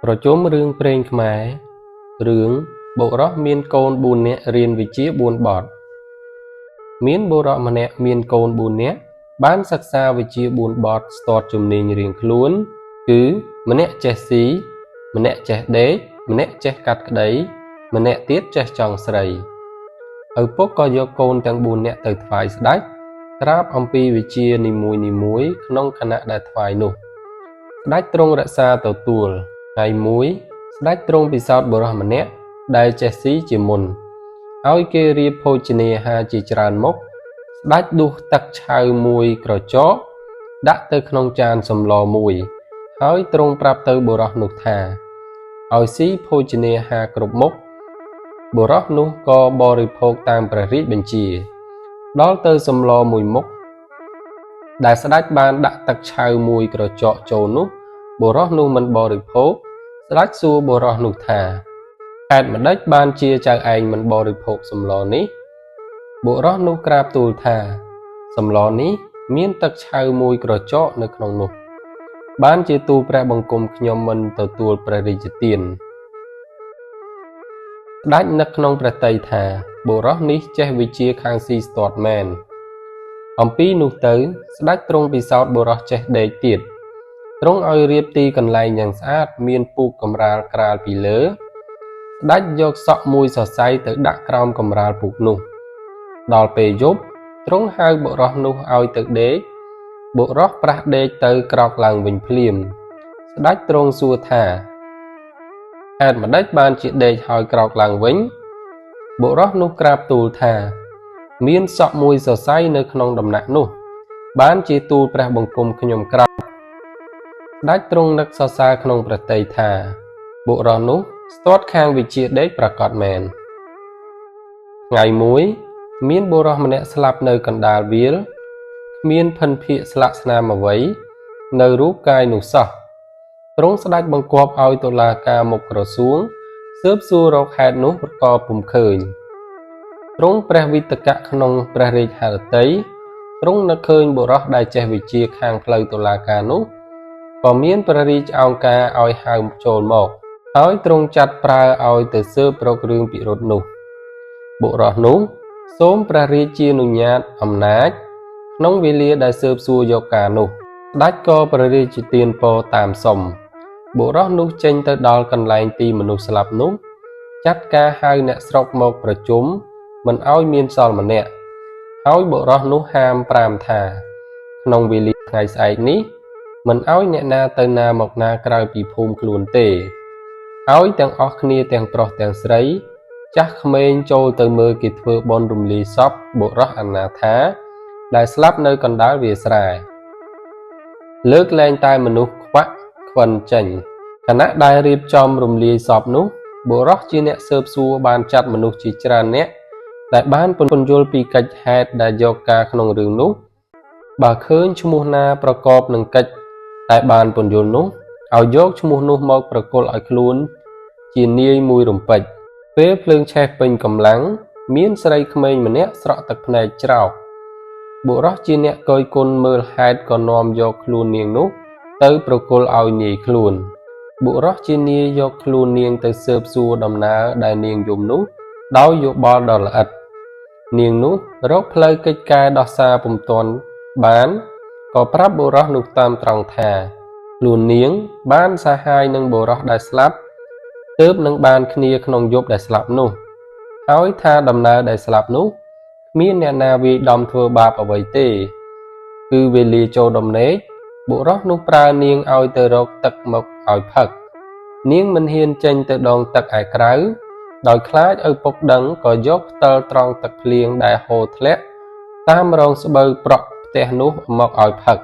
ប្រជុំរឿងព្រេងខ្មែររឿងបុរសមានកូន4នាក់រៀនវិជ្ជា4បទមានបុរសម្នាក់មានកូន4នាក់បានសិក្សាវិជ្ជា4បទស្ទាត់ជំនាញរៀងខ្លួនគឺម្នាក់ចេះស៊ីម្នាក់ចេះដេកម្នាក់ចេះកាត់ក្តីម្នាក់ទៀតចេះចង់ស្រីឪពុកក៏យកកូនទាំង4នាក់ទៅថ្វាយស្ដេចក្រាបអំពីវិជ្ជានីមួយៗក្នុងគណៈដែលថ្វាយនោះស្ដេចទ្រង់រក្សាទទួលថ្ងៃមួយស្ដេចទ្រង់ពិសោធន៍បុរសម្នាក់ដែលចេះស៊ីជាមុនឲ្យគេរៀបភោជនាហារជាច្រើនមុខស្ដេចដួសទឹកឆៅមួយក្រចកដាក់ទៅក្នុងចានសម្លមួយហើយទ្រង់ប្រាប់ទៅបុរសនោះថាឲ្យស៊ីភោជនាហារគ្រប់មុខបុរសនោះក៏បរិភោគតាមព្រះរាជបញ្ជាដល់ទៅសម្លមួយមុខដែលស្ដេចបានដាក់ទឹកឆៅមួយក្រចកចូលនោះបុរសនោះមិនបរិភោគស្ដេចសួរបុរសនោះថាហេតុម្ដេចបានជាចៅឯងមិនបរិភោគសម្លនេះបុរសនោះក្រាបទូលថាសម្លនេះមានទឹកឆៅមួយក្រចកនៅក្នុងនោះបានជាទូលព្រះបង្គំខ្ញុំមិនទទួលព្រះរាជទានស្ដេចនឹកក្នុងព្រះទ័យថាបុរសនេះចេះវិជ្ជាខាងស៊ីស្ទាត់មែនអំពីនោះទៅស្ដេចទ្រង់ពិសោធន៍បុរសចេះដេកទៀតទ្រង់ឲ្យរៀបទីកន្លែងយ៉ាងស្អាតមានពូកកម្រាលក្រាលពីលើស្ដេចយកសក់មួយសរសៃទៅដាក់ក្រោមកម្រាលពូកនោះដល់ពេលយប់ទ្រង់ហៅបុរសនោះឲ្យទៅដេកបុរសប្រះដេកទៅក្រោកឡើងវិញភ្លាមស្ដេចទ្រង់សួរថាហេតុម្ដេចបានជាដេកហើយក្រោកឡើងវិញបុរសនោះក្រាបទូលថាមានសក់មួយសរសៃនៅក្នុងដំណាក់នោះបានជាទូលព្រះបង្គំខ្ញុំក្រោកស្ដេចទ្រង់នឹកសរសើរក្នុងព្រះទ័យថាបុរសនោះស្ទាត់ខាងវិជ្ជាដេកប្រាកដមែនថ្ងៃមួយមានបុរសម្នាក់ស្លាប់នៅកណ្ដាលវាលគ្មានភិនភាកស្លាកស្នាមអ្វីនៅរូបកាយនោះសោះទ្រង់ស្ដេចបង្គាប់ឲ្យតុលាការមុខក្រសួងស៊ើបសួររកហេតុនោះក៏ពុំឃើញទ្រង់ព្រះវិតកៈក្នុងព្រះរាជហឫទ័យទ្រង់នឹកឃើញបុរសដែលចេះវិជ្ជាខាងផ្លូវតុលាការនោះក៏មានព្រះរាជឱកាសឲ្យហៅចូលមកហើយទ្រង់ចាត់ប្រើឲ្យទៅស៊ើបរករឿងពិរុទ្ធនោះបុរសនោះសូមព្រះរាជានុញ្ញាតអំណាចក្នុងវេលាដែលស៊ើបសួរយកការនោះស្ដេចក៏ព្រះរាជទានពរតាមសុំបុរសនោះចេញទៅដល់កន្លែងទីមនុស្សស្លាប់នោះចាត់ការហៅអ្នកស្រុកមកប្រជុំមិនឲ្យមានសល់ម្នាក់ហើយបុរសនោះហាម5ថាក្នុងវេលាថ្ងៃស្អែកនេះមិនឲ្យអ្នកណាទៅណាមកណាក្រៅពីភូមិខ្លួនទេឲ្យទាំងអស់គ្នាទាំងប្រុសទាំងស្រីចាស់ក្មេងចូលទៅមើលគេធ្វើបុណ្យរំលាយសពបុរសអនាថាដែលស្លាប់នៅកណ្ដាលវាលស្រែលើកលែងតែមនុស្សខ្វាក់ខ្វិនចេញខណៈដែលរៀបចំរំលាយសពនោះបុរសជាអ្នកស៊ើបសួរបានចាត់មនុស្សជាច្រើនអ្នកដែលបានពន្យល់ពីកិច្ចហេតុដែលយកការក្នុងរឿងនោះបើឃើញឈ្មោះណាប្រកបនឹងកិច្ចតែបានពន្យល់នោះឲ្យយកឈ្មោះនោះមកប្រគល់ឲ្យខ្លួនជានាយមួយរំពេចពេលភ្លើងឆេះពេញកម្លាំងមានស្រីក្មេងម្នាក់ស្រក់ទឹកភ្នែកច្រោកបុរសជាអ្នកកយគុណមើលហេតុក៏នាំយកខ្លួននាងនោះទៅប្រគល់ឲ្យនាយខ្លួនបុរសជានាយយកខ្លួននាងទៅស៊ើបសួរដំណើរដែលនាងយំនោះដោយយោបល់ដ៏ល្អិតនាងនោះរកផ្លូវកិច្ចការដោះសារពុំទាន់បានក៏ប្រាប់បុរសនោះតាមត្រង់ថាខ្លួននាងបានសាហាយនឹងបុរសដែលស្លាប់ទើបនឹងបានគ្នាក្នុងយប់ដែលស្លាប់នោះហើយថាដំណើរដែលស្លាប់នោះគ្មានអ្នកណាវាយដំធ្វើបាបអ្វីទេគឺវេលាចូលដំណេកបុរសនោះប្រើនាងឲ្យទៅរកទឹកមកឲ្យផឹកនាងមិនហ៊ានចេញទៅដងទឹកឯក្រៅដោយខ្លាចឪពុកដឹងក៏យកផ្តិលត្រង់ទឹកភ្លៀងដែលហូរធ្លាក់តាមរងស្បូវប្រក់ផ្ទះនោះមកឲ្យផឹក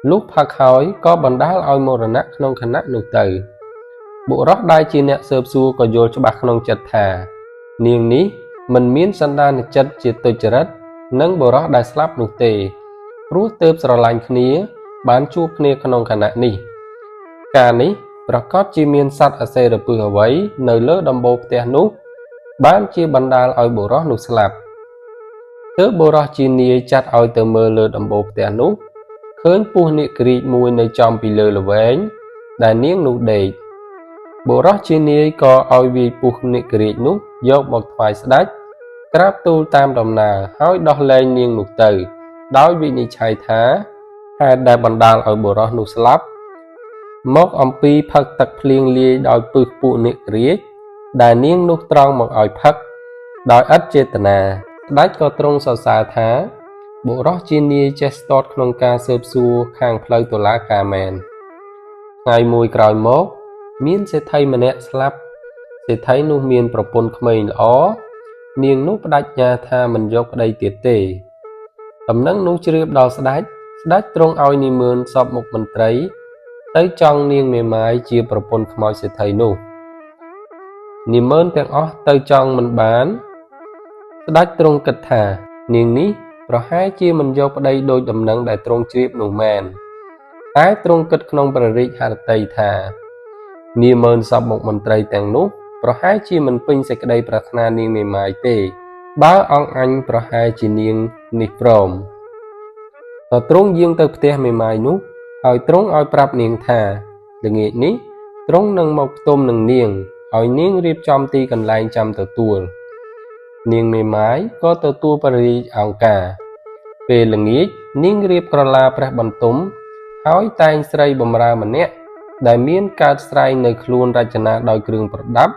លុះផឹកហើយក៏បណ្ដាលឲ្យមរណៈក្នុងខណៈនោះទៅបុរសដែលជាអ្នកស៊ើបសួរក៏យល់ច្បាស់ក្នុងចិត្តថានាងនេះមិនមានសន្តានចិត្តជាទុច្ចរិតនឹងបុរសដែលស្លាប់នោះទេព្រោះទើបស្រឡាញ់គ្នាបានជួបគ្នាក្នុងខណៈនេះការនេះប្រកាសជាមានសត្វអសេរពឹសអ្វីនៅលើដំបូលផ្ទះនោះបានជាបណ្ដាលឲ្យបុរសនោះស្លាប់ទើបបុរសជានាយចាត់ឲ្យទៅមើលលើដំបូលផ្ទះនោះឃើញពស់នាគក្រីកមួយនៅចំពីលើល្វែងដែលនាងនោះដេក បុរសជានាយក៏ឲ្យវាយពុះនិករាជនោះយកមកថ្វាយស្ដេចក្រាបទូលតាមដំណើរហើយដោះលែងនាងនោះទៅដោយវិនិច្ឆ័យថាហេតុដែលបណ្ដាលឲ្យបុរសនោះស្លាប់មកអំពីផឹកទឹកភ្លៀងលាយដោយពឹសពួកនិករាជដែលនាងនោះត្រង់មកឲ្យផឹកដោយឥតចេតនាស្ដេចក៏ទ្រង់សរសើរថាបុរសជានាយចេះស្ទាត់ក្នុងការស៊ើបសួរខាងផ្លូវតុលាការមែនថ្ងៃមួយក្រោយមកមានសេដ្ឋីម្នាក់ស្លាប់សេដ្ឋីនោះមានប្រពន្ធក្មេងល្អនាងនោះបដិញ្ញាថាមិនយកប្តីទៀតទេដំណឹងនោះជ្រាបដល់ស្ដេចទ្រង់ឲ្យនិមឺនសពមុខមន្ត្រីទៅចង់នាងមេម៉ាយជាប្រពន្ធខ្មោចសេដ្ឋីនោះនិមឺនទាំងអស់ទៅចង់មិនបានស្ដេចទ្រង់គិតថានាងនេះប្រហែលជាមិនយកប្តីដោយដំណឹងដែលទ្រង់ជ្រាបនោះមែនតែទ្រង់គិតក្នុងព្រះរាជហឫទ័យថានាមឺនសពមុខមន្ត្រីទាំងនោះប្រហែលជាមិនពេញសេចក្តីប្រាថ្នានាងមេម៉ាយទេបើអង្គអញប្រហែលជានាងនេះព្រមក៏ទ្រង់យាងទៅផ្ទះមេម៉ាយនោះហើយទ្រង់ឲ្យប្រាប់នាងថាល្ងាចនេះទ្រង់នឹងមកផ្ទុំនឹងនាងឲ្យនាងរៀបចំទីកន្លែងចាំទទួលនាងមេម៉ាយក៏ទទួលព្រះរាជឱកាសពេលល្ងាចនាងរៀបក្រឡាព្រះបន្ទុំហើយតែងស្រីបម្រើម្នាក់ដែលមានកើតស្រែងនៅខ្លួនរចនាដោយគ្រឿងប្រដាប់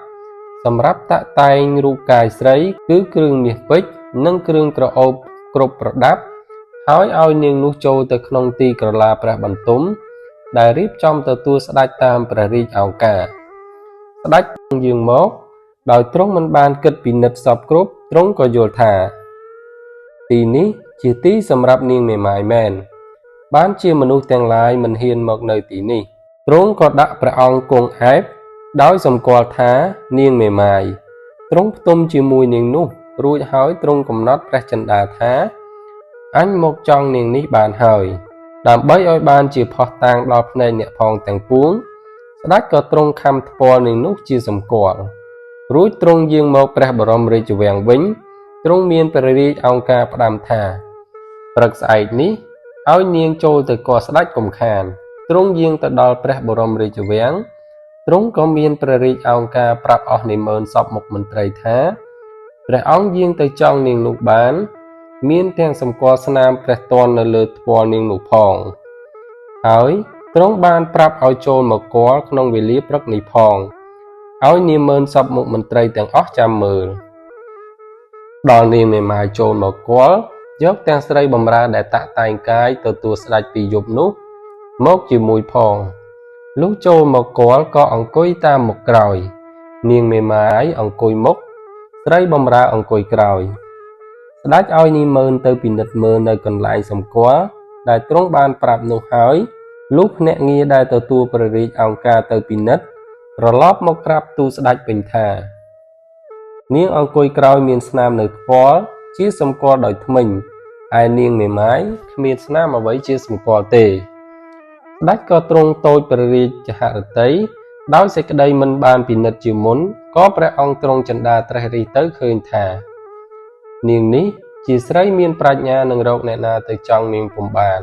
សម្រាប់តាក់តែងរូបកាយស្រីគឺគ្រឿងមាសពេជ្រនិងគ្រឿងក្រអូបគ្រប់ប្រដាប់ហើយឲ្យនាងនោះចូលទៅក្នុងទីក្រឡាព្រះបន្ទុំដែលរៀបចំទទួលស្ដេចតាមព្រះរាជឱកាសស្ដេចយាងមកដោយទ្រង់មិនបានគិតពិនិត្យសពគ្រប់ទ្រង់ក៏យល់ថាទីនេះជាទីសម្រាប់នាងមេម៉ាយមែនបានជាមនុស្សទាំងឡាយមិនហ៊ានមកនៅទីនេះទ្រង់ក៏ដាក់ព្រះអង្គគង់អែបដោយសម្គាល់ថានាងមេម៉ាយទ្រង់ផ្ទុំជាមួយនាងនោះរួចហើយទ្រង់កំណត់ព្រះចិន្តាថាអញមកចង់នាងនេះបានហើយដើម្បីឲ្យបានជាផុសតាងដល់ភ្នែកអ្នកផងទាំងពួងស្ដេចក៏ទ្រង់ខំថ្ពាល់នាងនោះជាសម្គាល់រួចទ្រង់យាងមកព្រះបរមរាជវាំងវិញទ្រង់មានព្រះរាជឱកាសផ្ដាំថាព្រឹកស្អែកនេះឲ្យនាងចូលទៅគាល់ស្ដេចកុំខានទ្រង់យាងទៅដល់ព្រះបរមរាជវាំងទ្រង់ក៏មានព្រះរាជឱកាសប្រាប់អស់និមឺនសពមុខមន្ត្រីថាព្រះអង្គយាងទៅចង់នាងនោះបានមានទាំងសម្គាល់ស្នាមព្រះទ័ននៅលើថ្ពាល់នាងនោះផងហើយទ្រង់បានប្រាប់ឲ្យចូលមកគាល់ក្នុងវេលាព្រឹកនេះផងឲ្យនាមឺនសពមុខមន្ត្រីទាំងអស់ចាំមើលដល់នាងមេម៉ាយចូលមកគាល់យកទាំងស្រីបម្រើដែលតាក់តែងកាយទទួលស្ដេចពីយប់នោះមកជាមួយផងលុះចូលមកគាល់ក៏អង្គុយតាមមុខក្រោយនាងមេម៉ាយអង្គុយមុខស្រីបម្រើអង្គុយក្រោយស្ដេចឲ្យនាងមើលទៅពិនិត្យមើលនៅកន្លែងសម្គាល់ដែលទ្រង់បានប្រាប់នោះហើយលុះភ្នាក់ងារដែលទទួលព្រះរាជឱកាសទៅពិនិត្យត្រឡប់មកក្រាបទូលស្ដេចវិញថានាងអង្គុយក្រោយមានស្នាមនៅថ្ពាល់ជាសម្គាល់ដោយធ្មេញឯនាងមេម៉ាយគ្មានស្នាមអ្វីជាសម្គាល់ទេស្ដេចក៏ទ្រង់តូចព្រះរាជហឫទ័យដោយសេចក្តីមិនបានពិនិត្យជាមុនក៏ព្រះអង្គទ្រង់ចិន្តាត្រេះរិះទៅឃើញថានាងនេះជាស្រីមានប្រាជ្ញានឹងរកអ្នកណាទៅចង់នាងពុំបាន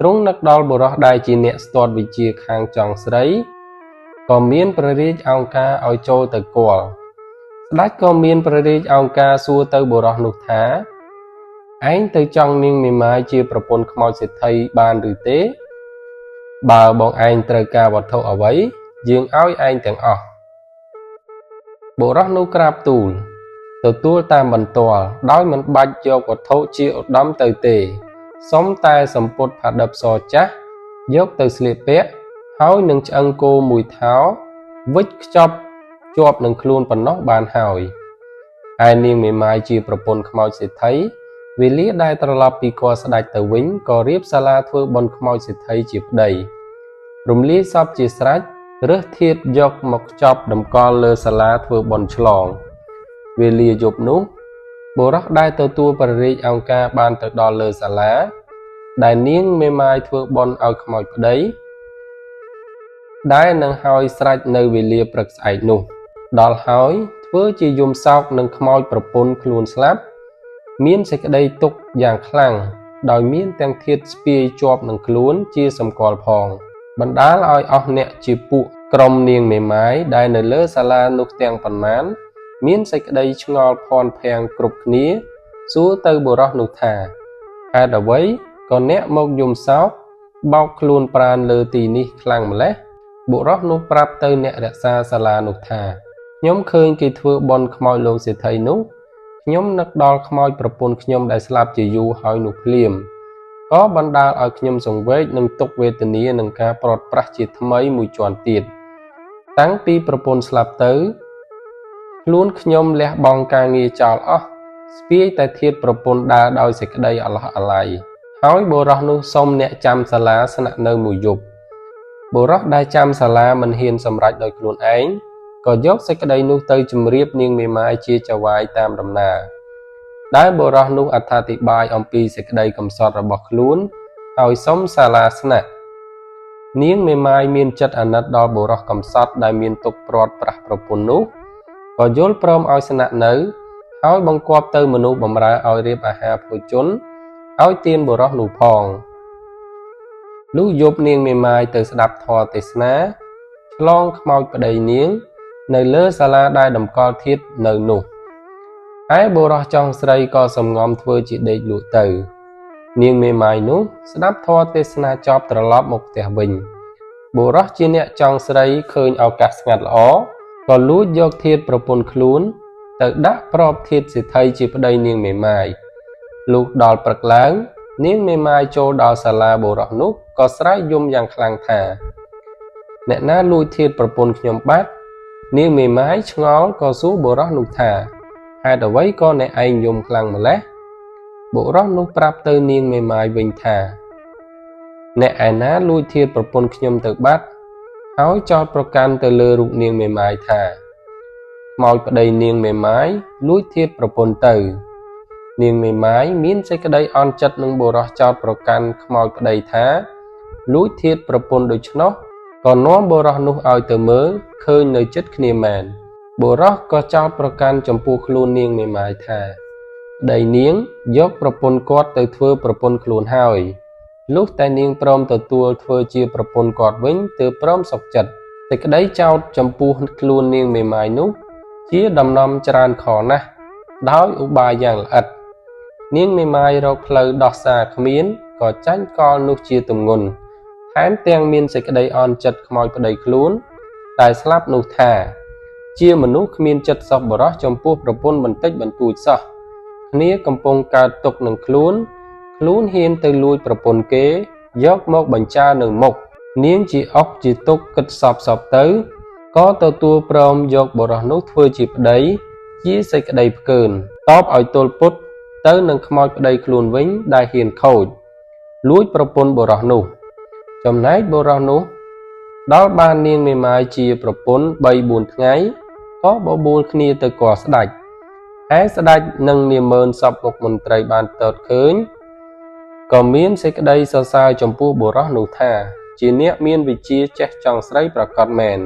ទ្រង់នឹកដល់បុរសដែលជាអ្នកស្ទាត់វិជ្ជាខាងចង់ស្រីក៏មានព្រះរាជឱកាសឲ្យចូលទៅគាល់ស្ដេចក៏មានព្រះរាជឱកាសសួរទៅបុរសនោះថាឯងទៅចង់នាងមេម៉ាយជាប្រពន្ធខ្មោចសេដ្ឋីបានឬទេបើបងឯងត្រូវការវត្ថុអ្វីយើងឲ្យឯងទាំងអស់បុរសនោះក្រាបទូលទទួលតាមបន្ទាល់ដោយមិនបាច់យកវត្ថុជាឧត្តមទៅទេសុំតែសម្ពុតផាដិបសចាស់យកទៅស្លៀកពាក់ហើយនឹងឆ្អឹងគោមួយថោវិចខ្ចប់ជាប់នឹងខ្លួនប៉ុណ្ណោះបានហើយឯនាងមេម៉ាយជាប្រពន្ធខ្មោចសេដ្ឋីវេលាដែលត្រឡប់ពីគាល់ស្ដេចទៅវិញក៏រៀបសាលាធ្វើបុណ្យខ្មោចសេដ្ឋីជាប្តីរំលាយសពជាស្រេចរើសធាតុយកមកខ្ចប់តម្កល់លើសាលាធ្វើបុណ្យឆ្លងវេលាយប់នោះបុរសដែលទទួលព្រះរាជឱកាសបានទៅដល់លើសាលាដែលនាងមេម៉ាយធ្វើបុណ្យឲ្យខ្មោចប្តីដែលនឹងហើយស្រេចនៅវេលាព្រឹកស្អែកនោះដល់ហើយធ្វើជាយំសោកនឹងខ្មោចប្រពន្ធខ្លួនស្លាប់មានសេចក្តីទុក្ខយ៉ាងខ្លាំងដោយមានទាំងធាតុស្ពាយជាប់នឹងខ្លួនជាសម្គាល់ផងបណ្ដាលឲ្យអស់អ្នកជាពួក ក្រុមនាងមេម៉ាយដែលនៅលើសាលានោះទាំងប៉ុន្មានមានសេចក្តីឆ្ងល់ភ័ន្តភាំងគ្រប់គ្នាសួរទៅបុរសនោះថាហេតុអ្វីក៏អ្នកមកយំសោកបោកខ្លួនប្រាណលើទីនេះខ្លាំងម្ល៉េះបុរសនោះប្រាប់ទៅអ្នករក្សាសាលានោះថាខ្ញុំឃើញគេធ្វើបន់ខ្មោចលោកសេដ្ឋីនោះខ្ញុំនឹកដល់ខ្មោចប្រពន្ធខ្ញុំដែលស្លាប់ជាយូរហើយនោះភ្លាមក៏បណ្ដាលឲ្យខ្ញុំសង្វេគនឹងទុក្ខវេទនានឹងការព្រាត់ប្រាសជាថ្មីមួយជាន់ទៀតតាំងពីប្រពន្ធស្លាប់ទៅខ្លួនខ្ញុំលះបង់ការងារចោលអស់ស្ពាយតែធាតុប្រពន្ធដើរដោយសេចក្តីអាឡោះអាល័យហើយបុរសនោះសុំអ្នកចាំសាលាស្នាក់នៅមួយយប់បុរសដែលចាំសាលាមិនហ៊ានសម្រេចដោយខ្លួនឯងក៏យកសេចក្តីនោះទៅជម្រាបនាងមេម៉ាយជាចៅហ្វាយតាមដំណើរដែលបុរសនោះអត្ថាធិប្បាយអំពីសេចក្តីកំសត់របស់ខ្លួនហើយសុំសាលាស្នាក់នាងមេម៉ាយមានចិត្តអាណិតដល់បុរសកំសត់ដែលមានទុក្ខព្រាត់ប្រាសប្រពន្ធនោះក៏យល់ព្រមឲ្យស្នាក់នៅហើយបង្គាប់ទៅមនុស្សបម្រើឲ្យរៀបអាហារភោជនឲ្យទានបុរសនោះផងលុះយប់នាងមេម៉ាយទៅស្ដាប់ធម៌ទេសនាឆ្លងខ្មោចប្តីនាងនៅលើសាលាដែលតម្កល់ធាតុនៅនោះឯបុរសចុងស្រីក៏សំងំធ្វើជាដេកលក់ទៅនាងមេម៉ាយនោះស្ដាប់ធម៌ទេសនាចប់ត្រឡប់មកផ្ទះវិញបុរសជាអ្នកចង់ស្រីឃើញឱកាសស្ងាត់ល្អក៏លួចយកធាតុប្រពន្ធខ្លួនទៅដាក់ប្របធាតុសេដ្ឋីជាប្តីនាងមេម៉ាយលុះដល់ព្រឹកឡើងនាងមេម៉ាយចូលដល់សាលាបុរសនោះក៏ស្រែកយំយ៉ាងខ្លាំងថាអ្នកណាលួចធាតុប្រពន្ធខ្ញុំបាត់នាងមេម៉ាយឆ្ងល់ក៏សួរបុរសនោះថាហេតុអ្វីក៏អ្នកឯងយំខ្លាំងម្ល៉េះបុរសនោះប្រាប់ទៅនាងមេម៉ាយវិញថាអ្នកឯណាលួចធាតុប្រពន្ធខ្ញុំទៅបាត់ហើយចោទប្រកាន់ទៅលើរូបនាងមេម៉ាយថាខ្មោចប្តីនាងមេម៉ាយលួចធាតុប្រពន្ធទៅនាងមេម៉ាយមានសេចក្តីអន់ចិត្តនឹងបុរសចោទប្រកាន់ខ្មោចប្តីថាលួចធាតុប្រពន្ធដូច្នោះក៏នាំបុរសនោះឲ្យទៅមើលឃើញនៅចិត្តគ្នាមែនបុរសក៏ចោទប្រកាន់ចំពោះខ្លួននាងមេម៉ាយថាប្តីនាងយកប្រពន្ធគាត់ទៅធ្វើប្រពន្ធខ្លួនហើយលុះតែនាងព្រមទទួលធ្វើជាប្រពន្ធគាត់វិញទើបព្រមសុខចិត្តសេចក្តីចោទចំពោះខ្លួននាងមេម៉ាយនោះជាដំណំច្រើនខណាស់ដោយឧបាយយ៉ាងល្អិតនាងមេម៉ាយរកផ្លូវដោះសារគ្មានក៏ចាញ់កលនោះជាទម្ងន់ថែមទាំងមានសេចក្តីអន់ចិត្តខ្មោចប្តីខ្លួនដែលស្លាប់នោះថាជាមនុស្សគ្មានចិត្តសប្បុរសចំពោះប្រពន្ធបន្តិចបន្តួចសោះគ្នាកំពុងកើតទុក្ខនឹងខ្លួនហ៊ានទៅលួចប្រពន្ធគេយកមកបញ្ចានៅមុខនាងជាអុកជាទុក្ខគិតសពទៅក៏ទទួលព្រមយកបុរសនោះធ្វើជាប្តីជាសេចក្តីផ្កើនតបឲ្យទល់ពុតទៅនឹងខ្មោចប្តីខ្លួនវិញដែលហ៊ានខូចលួចប្រពន្ធបុរសនោះចំណែកបុរសនោះដល់បាននាងមេម៉ាយជាប្រពន្ធ 3-4 ថ្ងៃក៏បបួលគ្នាទៅគាល់ស្ដេចឯស្ដេចនិងនាម៉ឺនសពមុខមន្ត្រីបានទតឃើញក៏មានសេចក្តីសរសើរចំពោះបុរសនោះថាជាអ្នកមានវិជ្ជាចេះចង់ស្រីប្រាកដមែន